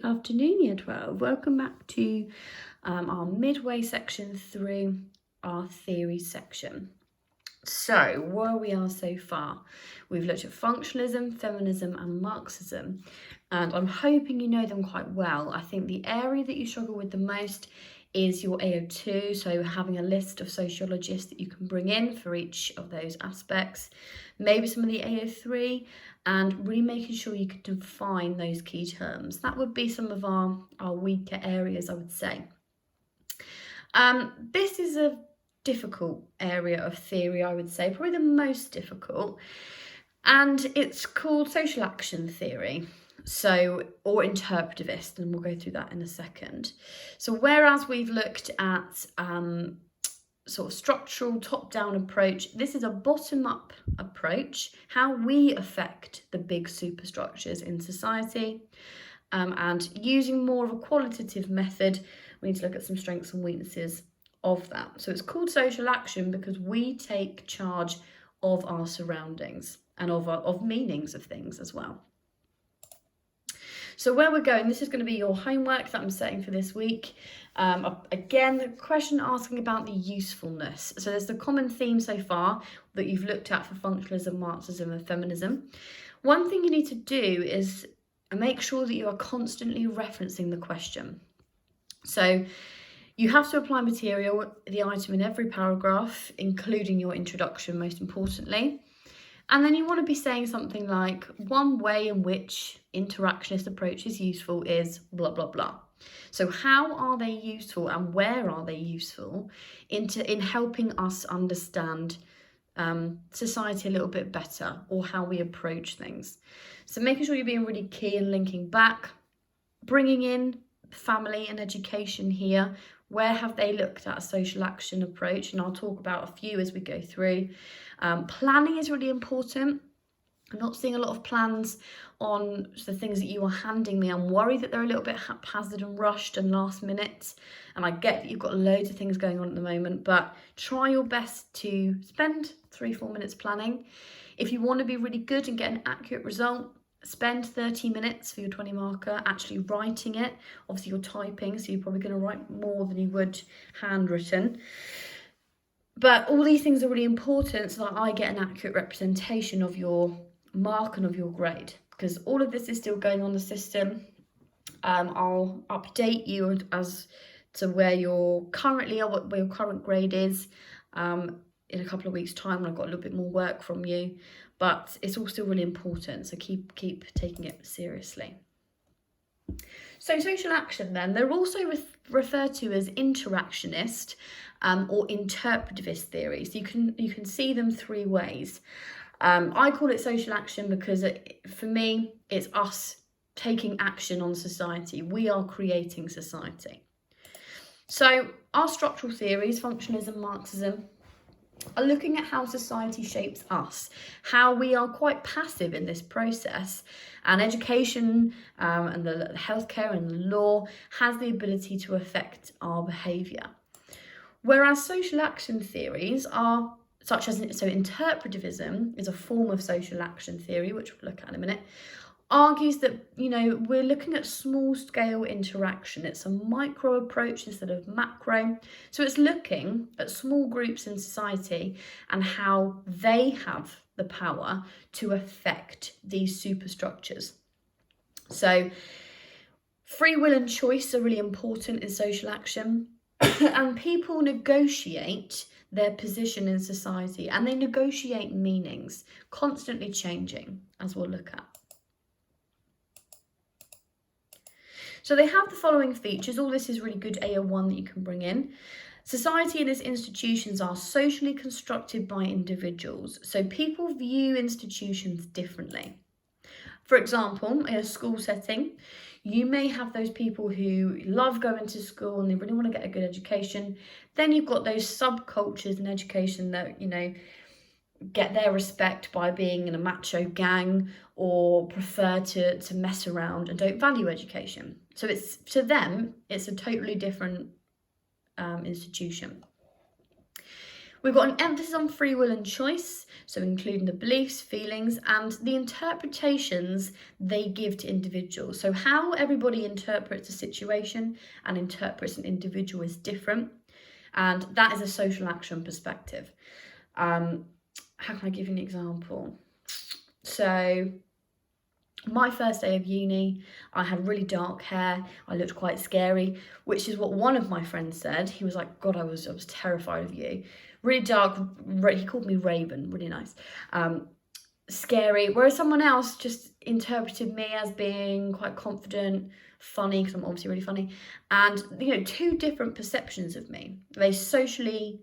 Good afternoon, Year 12. Welcome back to our midway section through our theory section. So, where we are so far, we've looked at functionalism, feminism and Marxism, and I'm hoping you know them quite well. I think the area that you struggle with the most is your AO2, so having a list of sociologists that you can bring in for each of those aspects, maybe some of the AO3, and really making sure you can define those key terms. That would be some of our weaker areas, I would say. This is a difficult area of theory, I would say, probably the most difficult, and it's called social action theory, or interpretivist, and we'll go through that in a second. So whereas we've looked at sort of structural top-down approach, this is a bottom-up approach, how we affect the big superstructures in society, and using more of a qualitative method, we need to look at some strengths and weaknesses of that. So it's called social action because we take charge of our surroundings and of meanings of things as well. So where we're going, this is going to be your homework that I'm setting for this week. Again, the question asking about the usefulness. So there's the common theme so far that you've looked at for functionalism, Marxism and feminism. One thing you need to do is make sure that you are constantly referencing the question. So you have to apply material, the item in every paragraph, including your introduction, most importantly. And then you want to be saying something like, one way in which interactionist approach is useful is blah, blah, blah. So how are they useful and where are they useful in helping us understand society a little bit better, or how we approach things? So making sure you're being really key and linking back, bringing in family and education here. Where have they looked at a social action approach? And I'll talk about a few as we go through. Planning is really important. I'm not seeing a lot of plans on the things that you are handing me. I'm worried that they're a little bit haphazard and rushed and last minute. And I get that you've got loads of things going on at the moment, but try your best to spend 3-4 minutes planning. If you want to be really good and get an accurate result, spend 30 minutes for your 20 marker actually writing it. Obviously you're typing, so you're probably going to write more than you would handwritten. But all these things are really important so that I get an accurate representation of your mark and of your grade, because all of this is still going on the system. I'll update you as to where you're currently or where your current grade is in a couple of weeks' time when I've got a little bit more work from you. But it's all still really important, so keep taking it seriously. So social action then, they're also referred to as interactionist or interpretivist theories. You can see them 3 ways. I call it social action because for me, it's us taking action on society. We are creating society. So our structural theories, functionalism, Marxism, are looking at how society shapes us, how we are quite passive in this process, and education and the healthcare and the law has the ability to affect our behaviour. Whereas social action theories are such as, so interpretivism is a form of social action theory, which we'll look at in a minute, argues that, we're looking at small scale interaction. It's a micro approach instead of macro. So it's looking at small groups in society and how they have the power to affect these superstructures. So free will and choice are really important in social action. And people negotiate their position in society, and they negotiate meanings, constantly changing, as we'll look at. So they have the following features. All this is really good AO1 that you can bring in. Society and its institutions are socially constructed by individuals. So people view institutions differently. For example, in a school setting, you may have those people who love going to school and they really want to get a good education. Then you've got those subcultures in education that, get their respect by being in a macho gang or prefer to mess around and don't value education. So to them, it's a totally different institution. We've got an emphasis on free will and choice. so including the beliefs, feelings, and the interpretations they give to individuals. So how everybody interprets a situation and interprets an individual is different, and that is a social action perspective. How can I give you an example? So my first day of uni, I had really dark hair. I looked quite scary, which is what one of my friends said. He was like, God, I was terrified of you. Really dark. He called me Raven. Really nice. Scary. Whereas someone else just interpreted me as being quite confident, funny, because I'm obviously really funny. And, you know, two different perceptions of me. They socially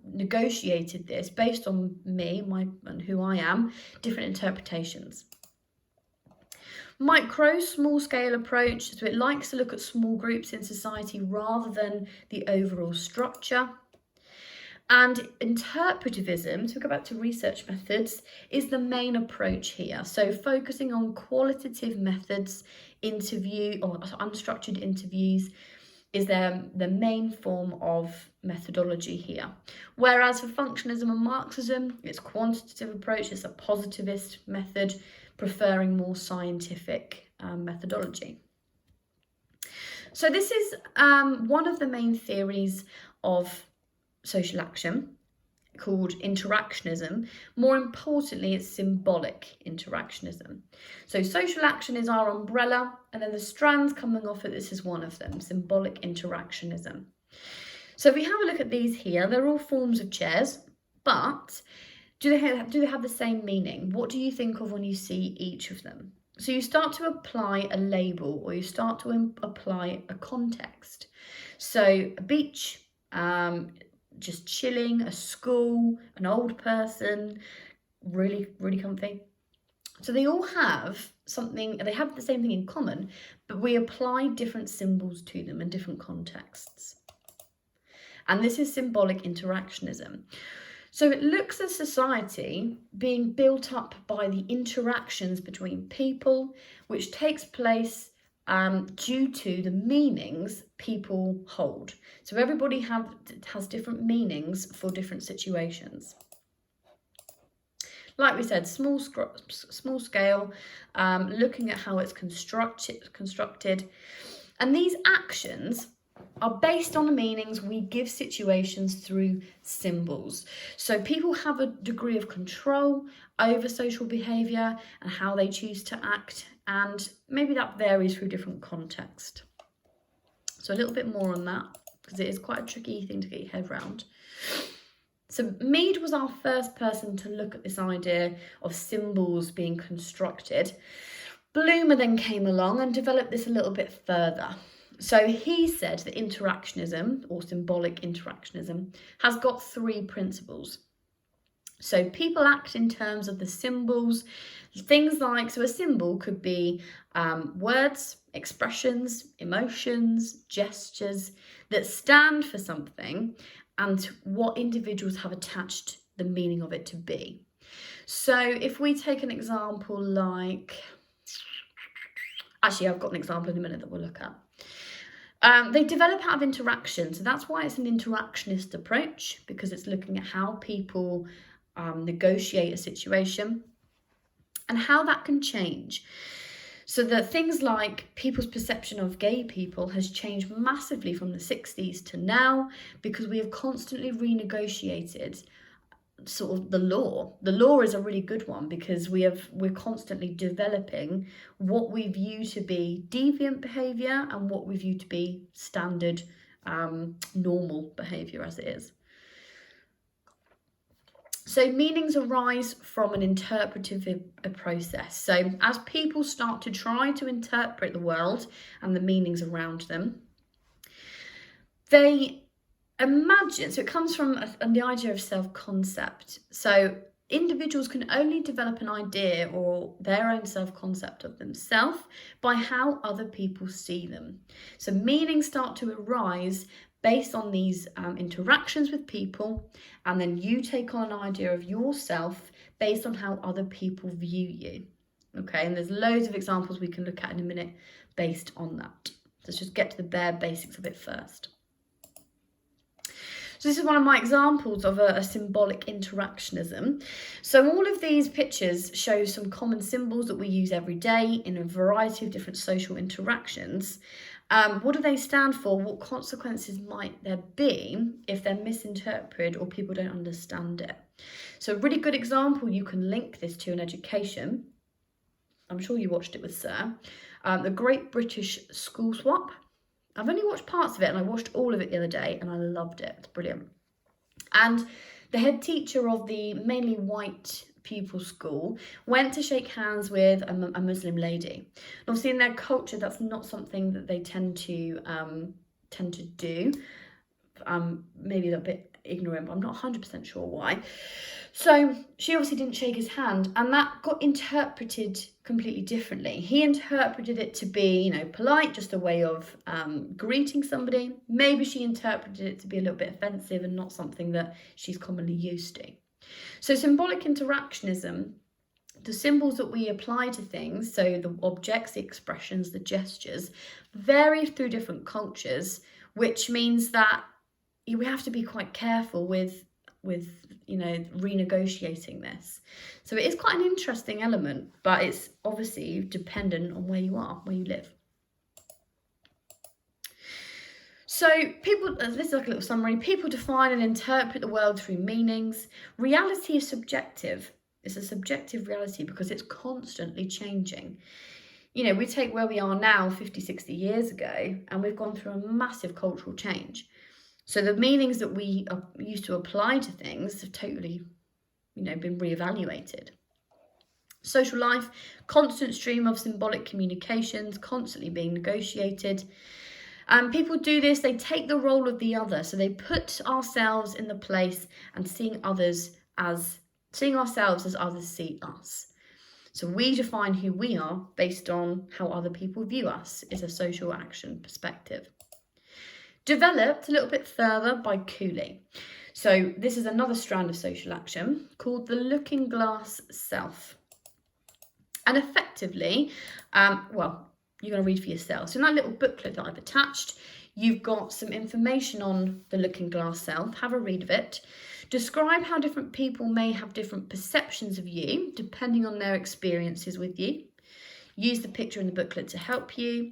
negotiated this based on me, and who I am, different interpretations. Micro, small scale approach, so it likes to look at small groups in society rather than the overall structure. And interpretivism, so we go back to research methods, is the main approach here. So focusing on qualitative methods, unstructured interviews is the main form of methodology here. Whereas for functionalism and Marxism, it's quantitative approach, it's a positivist method, preferring more scientific methodology. So this is one of the main theories of social action, called interactionism. More importantly, it's symbolic interactionism. So social action is our umbrella, and then the strands coming off it, this is one of them, symbolic interactionism. So if we have a look at these here, they're all forms of chairs, but do they have the same meaning? What do you think of when you see each of them? So you start to apply a label, or you start to apply a context. So a beach, just chilling, a school, an old person, really, really comfy. So they all have something, they have the same thing in common, but we apply different symbols to them in different contexts. And this is symbolic interactionism. So it looks at society being built up by the interactions between people, which takes place due to the meanings people hold. So everybody has different meanings for different situations. Like we said, small scale, looking at how it's constructed. And these actions are based on the meanings we give situations through symbols. So people have a degree of control over social behaviour and how they choose to act, and maybe that varies through different context. So a little bit more on that, because it is quite a tricky thing to get your head around. So Mead was our first person to look at this idea of symbols being constructed. Bloomer then came along and developed this a little bit further. So he said that interactionism, or symbolic interactionism, has got three principles. So people act in terms of the symbols, things like, so a symbol could be words, expressions, emotions, gestures that stand for something and what individuals have attached the meaning of it to be. So if we take an example like, actually I've got an example in a minute that we'll look at. They develop out of interaction, so that's why it's an interactionist approach, because it's looking at how people negotiate a situation and how that can change. So that things like people's perception of gay people has changed massively from the 60s to now, because we have constantly renegotiated sort of the law. The law is a really good one, because we're constantly developing what we view to be deviant behaviour and what we view to be standard normal behaviour as it is. So meanings arise from an interpretive process. So as people start to try to interpret the world and the meanings around them, they imagine, so it comes from the idea of self-concept. So individuals can only develop an idea or their own self-concept of themselves by how other people see them. So meanings start to arise based on these interactions with people, and then you take on an idea of yourself based on how other people view you. Okay, and there's loads of examples we can look at in a minute based on that. Let's just get to the bare basics of it first. So this is one of my examples of a symbolic interactionism. So all of these pictures show some common symbols that we use every day in a variety of different social interactions. What do they stand for? What consequences might there be if they're misinterpreted or people don't understand it? So a really good example you can link this to in education. I'm sure you watched it with Sir. The Great British School Swap. I've only watched parts of it and I watched all of it the other day and I loved it. It's brilliant. And the head teacher of the mainly white pupil school went to shake hands with a Muslim lady. And obviously in their culture, that's not something that they tend to do. Maybe a little bit ignorant, but I'm not 100% sure why. So she obviously didn't shake his hand, and that got interpreted completely differently. He interpreted it to be, polite, just a way of greeting somebody. Maybe she interpreted it to be a little bit offensive and not something that she's commonly used to. So symbolic interactionism, the symbols that we apply to things, so the objects, the expressions, the gestures, vary through different cultures, which means that we have to be quite careful with renegotiating this. So it is quite an interesting element, but it's obviously dependent on where you are, where you live. So this is like a little summary. People define and interpret the world through meanings. Reality is subjective. It's a subjective reality because it's constantly changing. We take where we are now 50, 60 years ago, and we've gone through a massive cultural change. So the meanings that we used to apply to things have totally, been reevaluated. Social life, constant stream of symbolic communications, constantly being negotiated. And people do this, they take the role of the other. So they put ourselves in the place and seeing ourselves as others see us. So we define who we are based on how other people view us. Is a social action perspective. Developed a little bit further by Cooley. So this is another strand of social action called the looking glass self. And effectively, you're going to read for yourself. So in that little booklet that I've attached, you've got some information on the looking glass self. Have a read of it. Describe how different people may have different perceptions of you, depending on their experiences with you. Use the picture in the booklet to help you.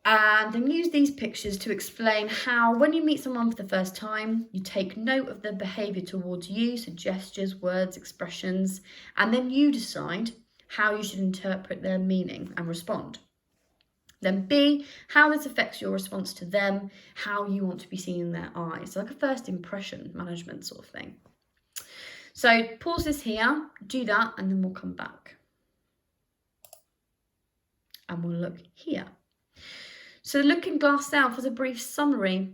And then use these pictures to explain how, when you meet someone for the first time, you take note of their behaviour towards you, so gestures, words, expressions, and then you decide how you should interpret their meaning and respond. Then B, how this affects your response to them, how you want to be seen in their eyes. So like a first impression management sort of thing. So pause this here, do that, and then we'll come back. And we'll look here. So the looking glass self, as a brief summary,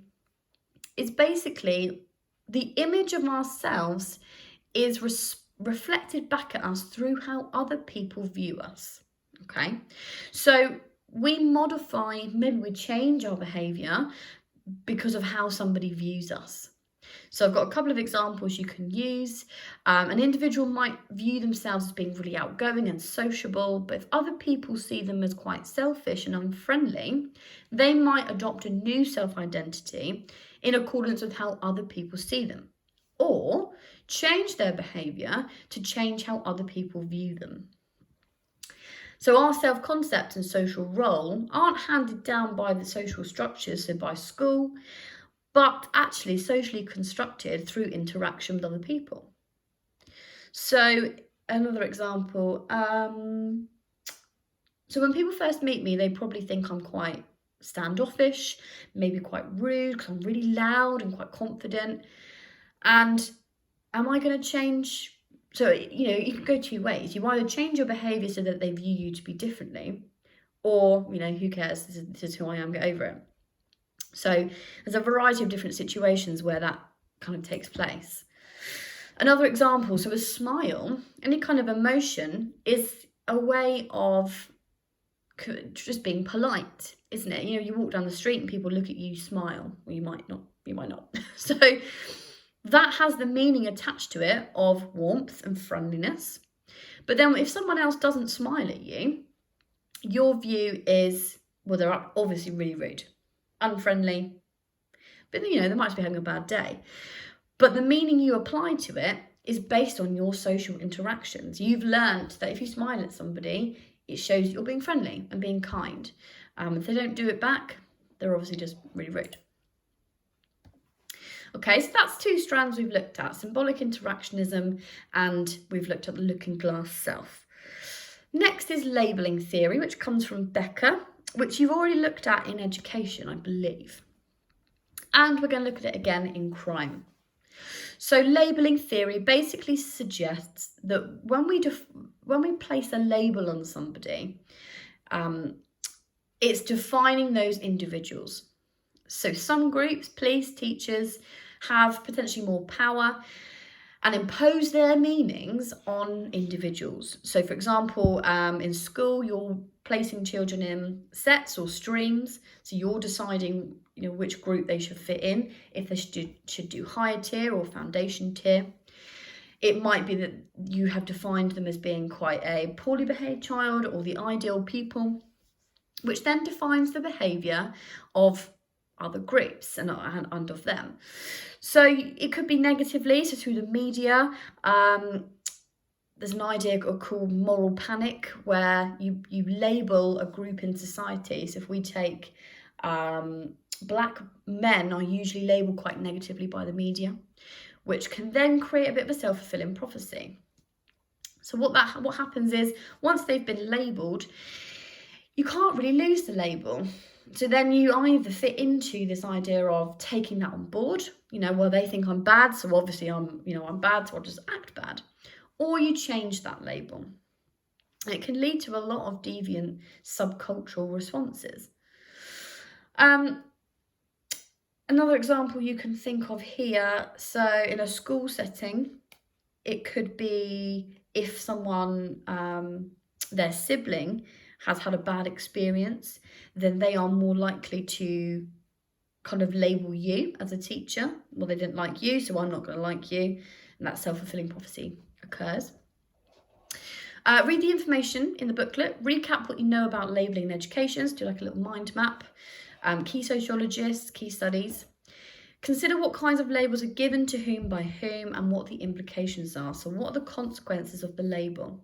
is basically the image of ourselves is reflected back at us through how other people view us, okay? So we modify, maybe we change our behaviour because of how somebody views us. So I've got a couple of examples you can use. An individual might view themselves as being really outgoing and sociable, but if other people see them as quite selfish and unfriendly, they might adopt a new self-identity in accordance with how other people see them, or change their behaviour to change how other people view them. So our self-concept and social role aren't handed down by the social structures, so by school, but actually socially constructed through interaction with other people. So another example, so when people first meet me, they probably think I'm quite standoffish, maybe quite rude, because I'm really loud and quite confident. And am I going to change? So, you can go two ways. You either change your behaviour so that they view you to be differently, or, who cares? This is who I am, get over it. So there's a variety of different situations where that kind of takes place. Another example, so a smile, any kind of emotion, is a way of just being polite, isn't it? You walk down the street and people look at you, smile. Well, you might not. So that has the meaning attached to it of warmth and friendliness. But then if someone else doesn't smile at you, your view is, well, they're obviously really rude, unfriendly, but they might just be having a bad day. But the meaning you apply to it is based on your social interactions. You've learned that if you smile at somebody, it shows you're being friendly and being kind. If they don't do it back, they're obviously just really rude. Okay, so that's 2 strands we've looked at, symbolic interactionism, and we've looked at the looking glass self. Next is labelling theory, which comes from Becker, which you've already looked at in education, I believe. And we're going to look at it again in crime. So labelling theory basically suggests that when we place a label on somebody, it's defining those individuals. So some groups, police, teachers, have potentially more power and impose their meanings on individuals. So for example, in school, you're placing children in sets or streams. So you're deciding, which group they should fit in, if they should do higher tier or foundation tier. It might be that you have defined them as being quite a poorly behaved child or the ideal pupil, which then defines the behaviour of other groups and of them. So it could be negatively, so through the media. There's an idea called moral panic, where you label a group in society. So if we take black men are usually labelled quite negatively by the media, which can then create a bit of a self-fulfilling prophecy. So what happens is, once they've been labelled, you can't really lose the label. So then you either fit into this idea of taking that on board, well, they think I'm bad, so obviously I'm bad, so I'll just act bad. Or you change that label. It can lead to a lot of deviant subcultural responses. Another example you can think of here, so in a school setting, it could be if someone, their sibling, has had a bad experience, then they are more likely to kind of label you as a teacher. Well, they didn't like you, so I'm not going to like you. And that self-fulfilling prophecy occurs. Read the information in the booklet. Recap what you know about labelling in education. Do like a little mind map. Key sociologists, key studies. Consider what kinds of labels are given to whom by whom and what the implications are. So what are the consequences of the label?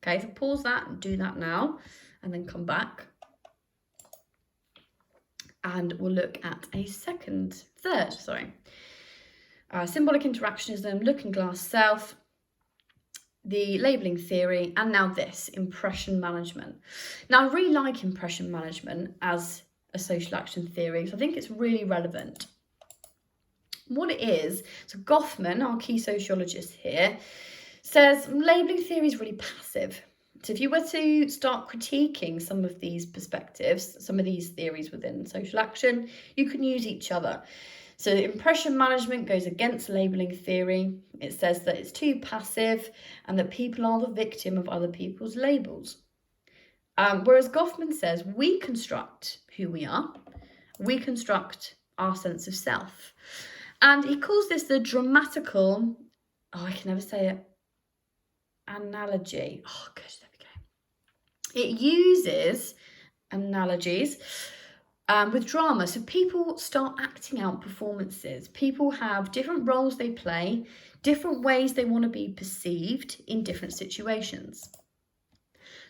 Okay, so pause that and do that now, and then come back. And we'll look at third. Symbolic interactionism, looking glass self, the labelling theory, and now this, impression management. Now, I really like impression management as a social action theory, so I think it's really relevant. What it is, so Goffman, our key sociologist here, says labelling theory is really passive. So if you were to start critiquing some of these perspectives, some of these theories within social action, you can use each other. So impression management goes against labelling theory. It says that it's too passive and that people are the victim of other people's labels. Whereas Goffman says we construct who we are. We construct our sense of self. And he calls this the dramatical, I can never say it, analogy. Oh, good, there we go. It uses analogies with drama. So people start acting out performances. People have different roles they play, different ways they want to be perceived in different situations.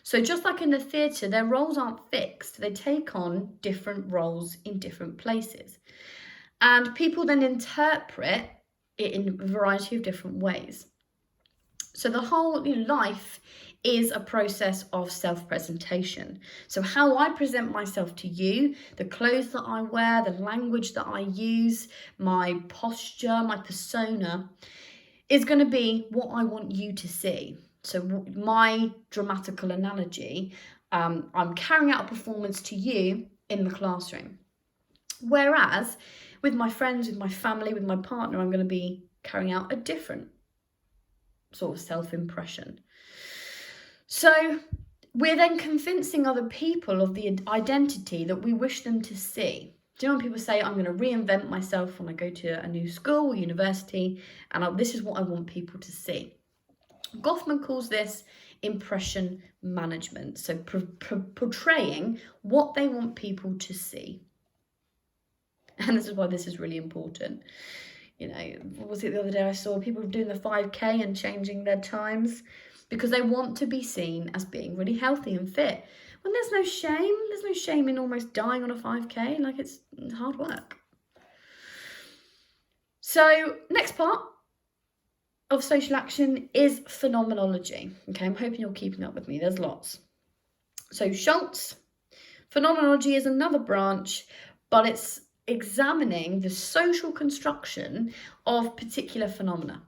So just like in the theatre, their roles aren't fixed. They take on different roles in different places. And people then interpret it in a variety of different ways. So the whole life is a process of self-presentation. So how I present myself to you, the clothes that I wear, the language that I use, my posture, my persona, is going to be what I want you to see. So my dramatical analogy, I'm carrying out a performance to you in the classroom. Whereas with my friends, with my family, with my partner, I'm going to be carrying out a different sort of self-impression. So we're then convincing other people of the identity that we wish them to see. Do you know when people say, I'm going to reinvent myself when I go to a new school or university, and this is what I want people to see? Goffman calls this impression management, so portraying what they want people to see. And this is why this is really important. You know, what was it the other day I saw people doing the 5K and changing their times because they want to be seen as being really healthy and fit. When there's no shame in almost dying on a 5K. Like, it's hard work. So next part of social action is phenomenology. Okay, I'm hoping you're keeping up with me. There's lots. So Schultz, phenomenology is another branch, but it's examining the social construction of particular phenomena.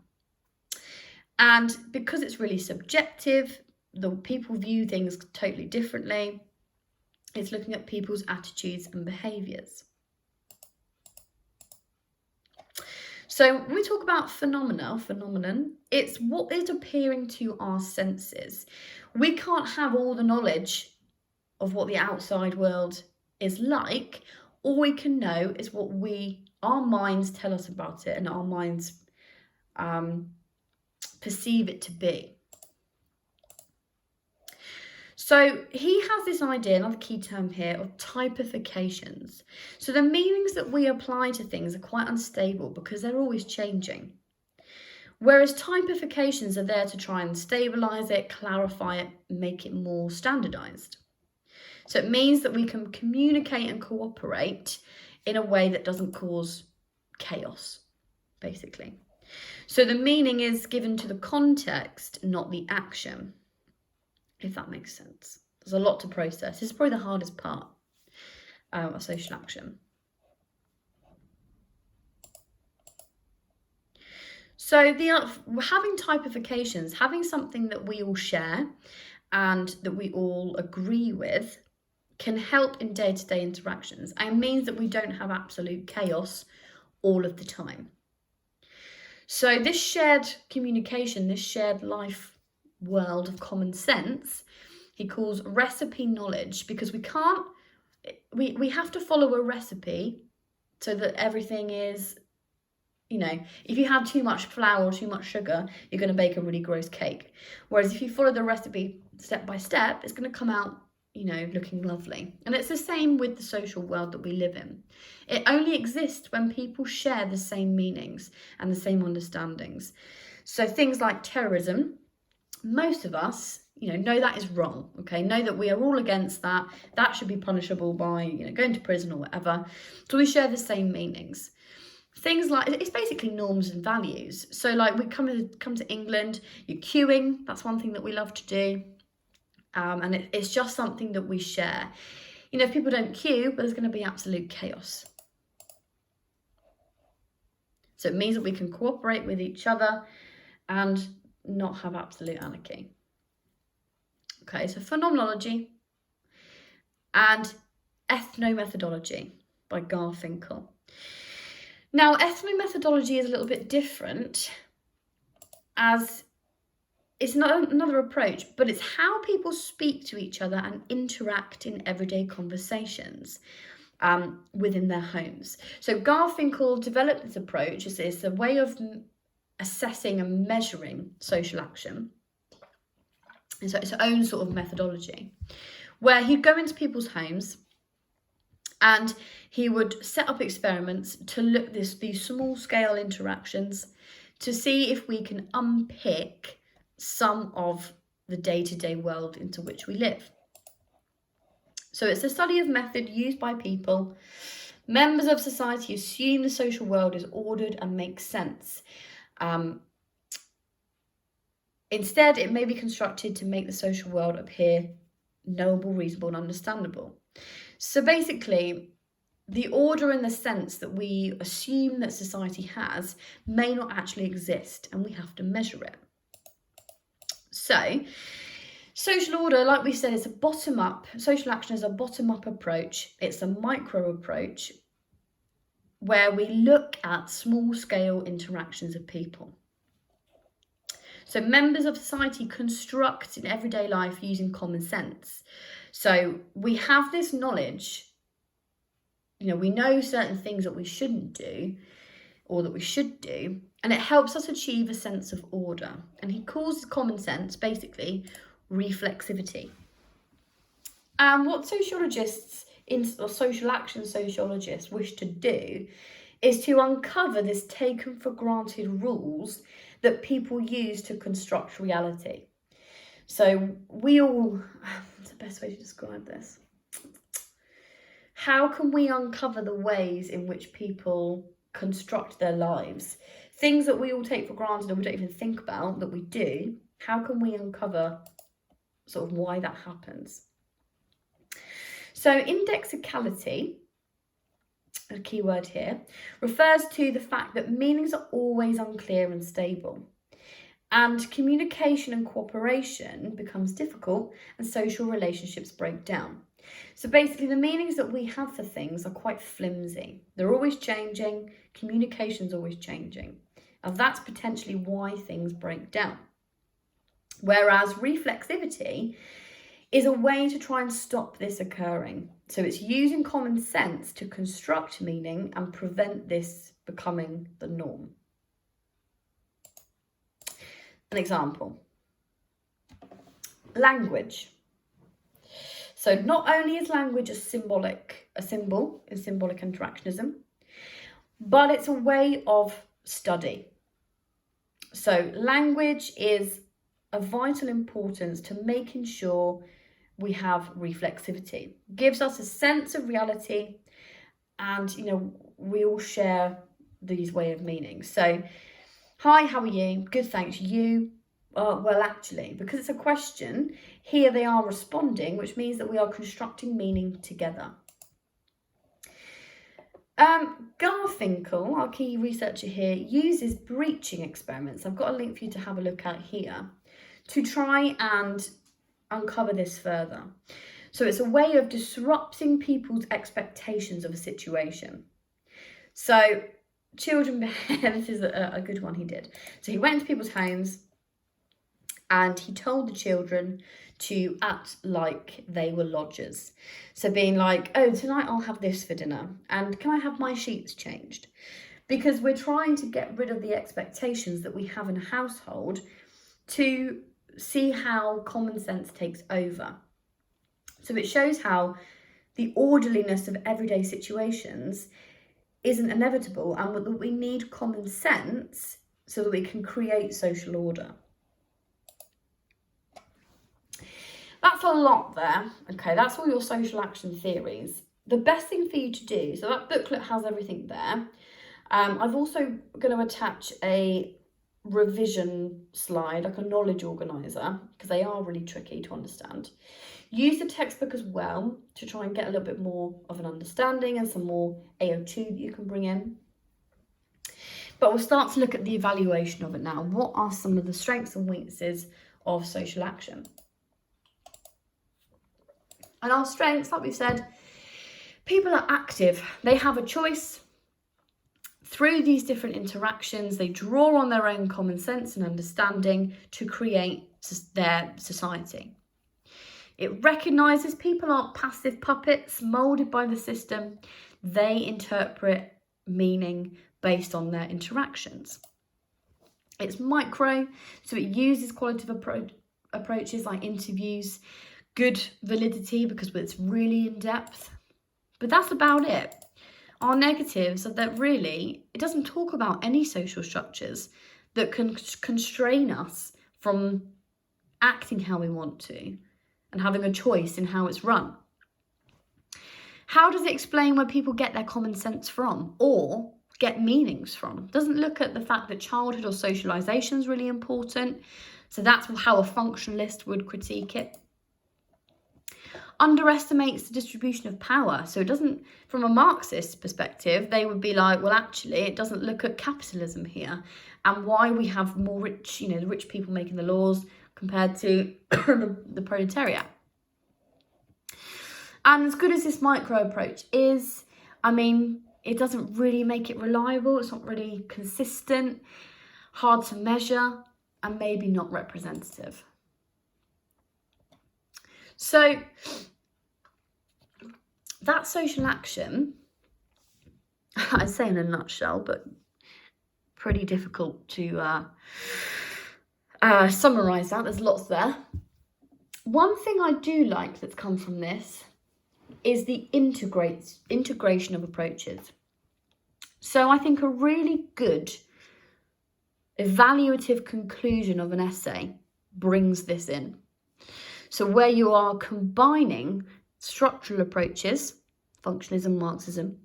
And because it's really subjective, the people view things totally differently. It's looking at people's attitudes and behaviours. So when we talk about phenomenon, it's what is appearing to our senses. We can't have all the knowledge of what the outside world is like. All we can know is what our minds tell us about it and our minds perceive it to be. So he has this idea, another key term here, of typifications. So the meanings that we apply to things are quite unstable because they're always changing. Whereas typifications are there to try and stabilise it, clarify it, make it more standardised. So it means that we can communicate and cooperate in a way that doesn't cause chaos, basically. So the meaning is given to the context, not the action, if that makes sense. There's a lot to process. This is probably the hardest part of social action. So having typifications, having something that we all share and that we all agree with, can help in day-to-day interactions and means that we don't have absolute chaos all of the time. So this shared communication, this shared life world of common sense, he calls recipe knowledge, because we have to follow a recipe so that everything is, if you have too much flour or too much sugar, you're going to bake a really gross cake. Whereas if you follow the recipe step by step, it's going to come out, looking lovely. And it's the same with the social world that we live in. It only exists when people share the same meanings and the same understandings. So things like terrorism, most of us, know that is wrong, okay? Know that we are all against that. That should be punishable by, going to prison or whatever. So we share the same meanings. Things like, it's basically norms and values. So like we come to England, you're queuing, that's one thing that we love to do. And it's just something that we share. If people don't queue, there's going to be absolute chaos. So it means that we can cooperate with each other and not have absolute anarchy. Okay, so phenomenology and ethnomethodology by Garfinkel. Now, ethnomethodology is a little bit different, as it's not another approach, but it's how people speak to each other and interact in everyday conversations within their homes. So Garfinkel developed this approach. It's a way of assessing and measuring social action. And so it's its own sort of methodology, where he'd go into people's homes and he would set up experiments to look at these small scale interactions to see if we can unpick some of the day-to-day world into which we live. So it's a study of method used by people. Members of society assume the social world is ordered and makes sense. Instead, it may be constructed to make the social world appear knowable, reasonable, and understandable. So basically, the order and the sense that we assume that society has may not actually exist, and we have to measure it. So, social order, like we said, is a bottom-up. Social action is a bottom-up approach. It's a micro approach where we look at small-scale interactions of people. So members of society construct in everyday life using common sense. So we have this knowledge, we know certain things that we shouldn't do or that we should do, and it helps us achieve a sense of order. And he calls common sense, basically, reflexivity. And what sociologists or social action sociologists wish to do is to uncover this taken for granted rules that people use to construct reality. So we all, what's the best way to describe this? How can we uncover the ways in which people construct their lives? Things that we all take for granted and we don't even think about that we do. How can we uncover sort of why that happens? So indexicality, a key word here, refers to the fact that meanings are always unclear and stable. And communication and cooperation becomes difficult and social relationships break down. So basically the meanings that we have for things are quite flimsy. They're always changing, communication's always changing. And that's potentially why things break down. Whereas reflexivity is a way to try and stop this occurring. So it's using common sense to construct meaning and prevent this becoming the norm. An example, language. So not only is language a symbol in symbolic interactionism, but it's a way of study. So language is of vital importance to making sure we have reflexivity. It gives us a sense of reality, and we all share these way of meanings. So, hi, how are you? Good, thanks. You? Well, actually, because it's a question, here they are responding, which means that we are constructing meaning together. Garfinkel, our key researcher here, uses breaching experiments. I've got a link for you to have a look at here to try and uncover this further. So it's a way of disrupting people's expectations of a situation. So children, this is a good one he did. So he went into people's homes and he told the children to act like they were lodgers. So being like, oh, tonight I'll have this for dinner, and can I have my sheets changed? Because we're trying to get rid of the expectations that we have in a household to see how common sense takes over. So it shows how the orderliness of everyday situations isn't inevitable, and that we need common sense so that we can create social order. That's a lot there. Okay, that's all your social action theories. The best thing for you to do, so that booklet has everything there. I've also going to attach a revision slide, like a knowledge organiser, because they are really tricky to understand. Use the textbook as well to try and get a little bit more of an understanding and some more AO2 that you can bring in. But we'll start to look at the evaluation of it now. What are some of the strengths and weaknesses of social action? And our strengths, like we said, people are active. They have a choice. Through these different interactions, they draw on their own common sense and understanding to create their society. It recognises people aren't passive puppets moulded by the system. They interpret meaning based on their interactions. It's micro, so it uses qualitative approaches like interviews, good validity because it's really in depth. But that's about it. Our negatives are that really it doesn't talk about any social structures that can constrain us from acting how we want to and having a choice in how it's run. How does it explain where people get their common sense from or get meanings from? It doesn't look at the fact that childhood or socialisation is really important. So that's how a functionalist would critique it. Underestimates the distribution of power. So it doesn't, from a Marxist perspective, they would be like, well, actually, it doesn't look at capitalism here and why we have more rich, the rich people making the laws compared to the proletariat. And as good as this micro approach is, it doesn't really make it reliable. It's not really consistent, hard to measure, and maybe not representative. So that's social action, I'd say in a nutshell, but pretty difficult to summarise that. There's lots there. One thing I do like that's come from this is the integration of approaches. So I think a really good evaluative conclusion of an essay brings this in. So where you are combining structural approaches, functionalism, Marxism,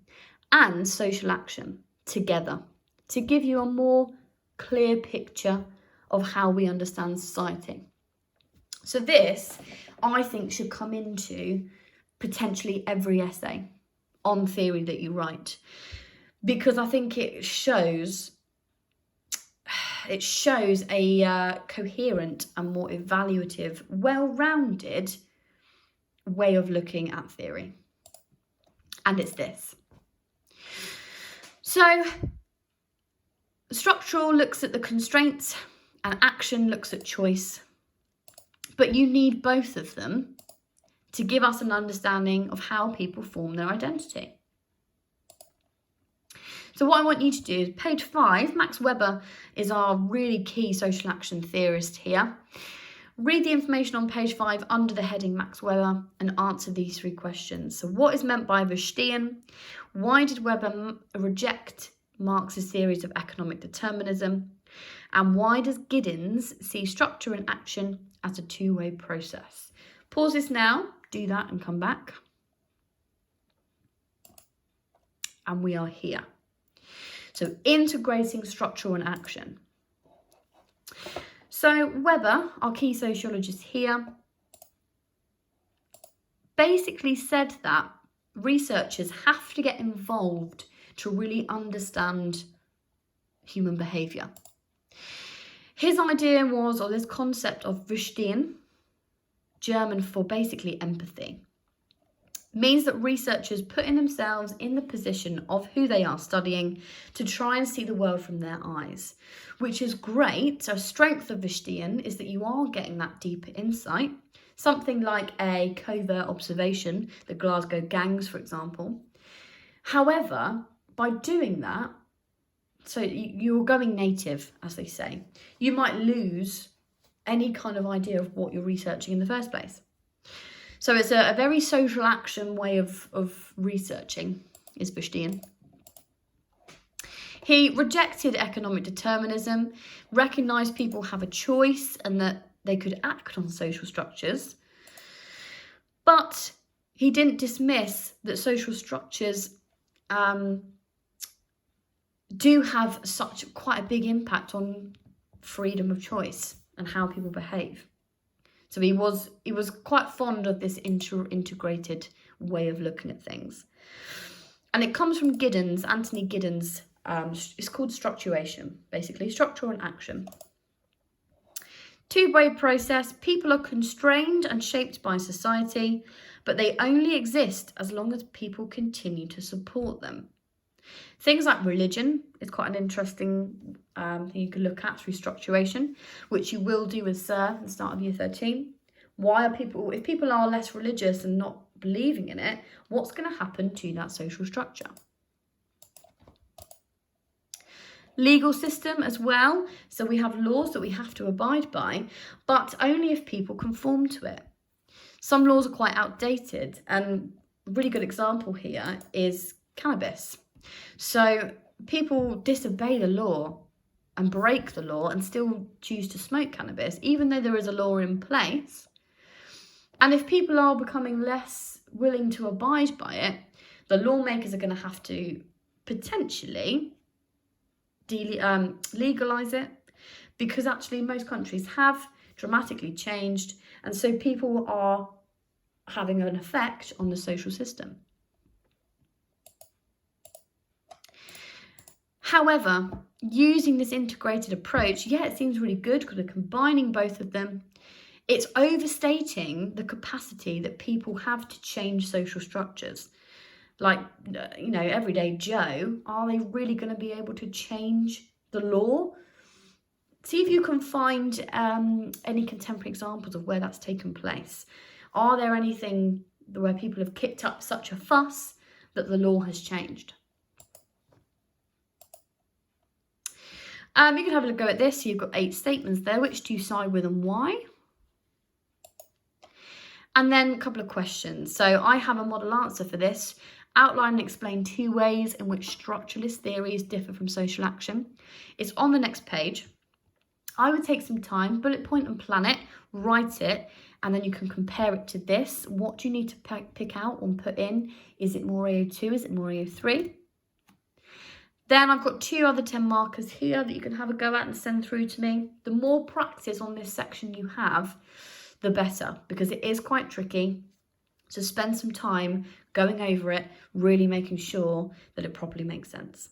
and social action together to give you a more clear picture of how we understand society. So this, I think, should come into potentially every essay on theory that you write, because I think it shows a coherent and more evaluative, well-rounded way of looking at theory. And it's this. So structural looks at the constraints and action looks at choice. But you need both of them to give us an understanding of how people form their identity. So what I want you to do is page 5, Max Weber is our really key social action theorist here. Read the information on page 5 under the heading Max Weber and answer these 3 questions. So what is meant by Verstehen? Why did Weber reject Marx's theories of economic determinism? And why does Giddens see structure and action as a two-way process? Pause this now, do that and come back. And we are here. So integrating structure and action. So Weber, our key sociologist here, basically said that researchers have to get involved to really understand human behaviour. His idea was, or this concept of Verstehen, German for basically empathy, means that researchers putting themselves in the position of who they are studying to try and see the world from their eyes, which is great. A strength of Verstehen is that you are getting that deeper insight, something like a covert observation, the Glasgow gangs, for example. However, by doing that, so you're going native, as they say, you might lose any kind of idea of what you're researching in the first place. So it's a very social action way of researching, is Verstehen. He rejected economic determinism, recognised people have a choice and that they could act on social structures. But he didn't dismiss that social structures do have quite a big impact on freedom of choice and how people behave. So he was quite fond of this integrated way of looking at things. And it comes from Giddens, Anthony Giddens. It's called structuration, basically, structure and action. Two-way process. People are constrained and shaped by society, but they only exist as long as people continue to support them. Things like religion is quite an interesting thing you can look at through structuration, which you will do with SIR at the start of year 13. Why are people, if people are less religious and not believing in it, what's going to happen to that social structure? Legal system as well. So we have laws that we have to abide by, but only if people conform to it. Some laws are quite outdated, and a really good example here is cannabis. So people disobey the law and break the law and still choose to smoke cannabis, even though there is a law in place. And if people are becoming less willing to abide by it, the lawmakers are going to have to potentially legalise it, because actually most countries have dramatically changed, and so people are having an effect on the social system. However, using this integrated approach, yeah, it seems really good because we're combining both of them. It's overstating the capacity that people have to change social structures. Like, you know, everyday Joe, are they really going to be able to change the law? See if you can find any contemporary examples of where that's taken place. Are there anything where people have kicked up such a fuss that the law has changed? You can have a go at this. So you've got 8 statements there. Which do you side with and why? And then a couple of questions. So I have a model answer for this. Outline and explain 2 ways in which structuralist theories differ from social action. It's on the next page. I would take some time, bullet point and plan it, write it, and then you can compare it to this. What do you need to pick out and put in? Is it more AO2? Is it more AO3? Then I've got 2 other 10 markers here that you can have a go at and send through to me. The more practice on this section you have, the better, because it is quite tricky. So spend some time going over it, really making sure that it properly makes sense.